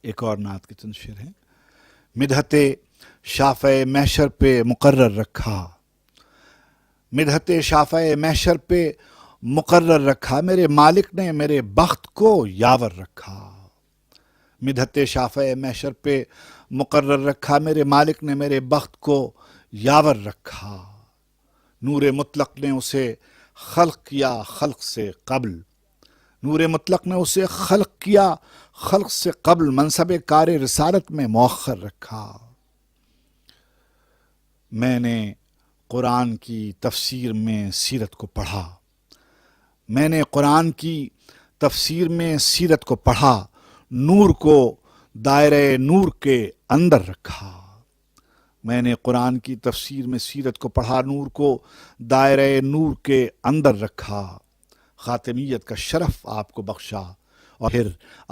ایک اور نعت کے چند شعر ہیں. مدحت شافع محشر پہ مقرر رکھا، مدحت شافع محشر پہ مقرر رکھا، میرے مالک نے میرے بخت کو یاور رکھا. مدحت شافع محشر پہ مقرر رکھا، میرے مالک نے میرے بخت کو یاور رکھا. نور مطلق نے اسے خلق کیا خلق سے قبل، نور مطلق نے اسے خلق کیا خلق سے قبل، منصب کار رسالت میں مؤخر رکھا. میں نے قرآن کی تفسیر میں سیرت کو پڑھا، میں نے قرآن کی تفسیر میں سیرت کو پڑھا، نور کو دائرہ نور کے اندر رکھا. میں نے قرآن کی تفسیر میں سیرت کو پڑھا، نور کو دائرہ نور کے اندر رکھا. خاتمیت کا شرف آپ کو بخشا اور پھر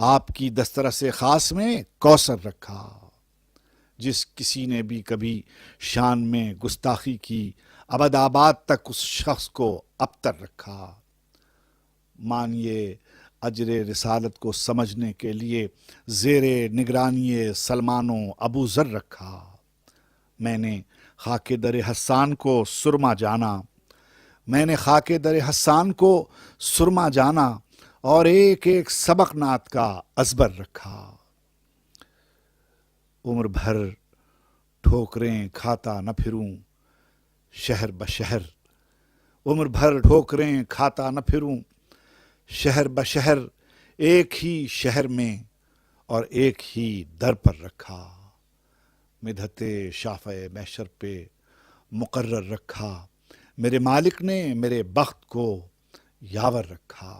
آپ کی دسترس خاص میں کوثر رکھا. جس کسی نے بھی کبھی شان میں گستاخی کی، ابد آباد تک اس شخص کو ابتر رکھا. مانیے اجر رسالت کو سمجھنے کے لیے زیر نگرانی سلمان و ابو ذر رکھا. میں نے خاک در حسان کو سرما جانا، میں نے خاک در حسان کو سرما جانا اور ایک ایک سبق نعت کا ازبر رکھا. عمر بھر ٹھوکریں کھاتا نہ پھروں شہر بشہر، عمر بھر ٹھوکریں کھاتا نہ پھروں شہر بشہر، ایک ہی شہر میں اور ایک ہی در پر رکھا. مدحت شافع محشر پہ مقرر رکھا، میرے مالک نے میرے بخت کو یاور رکھا.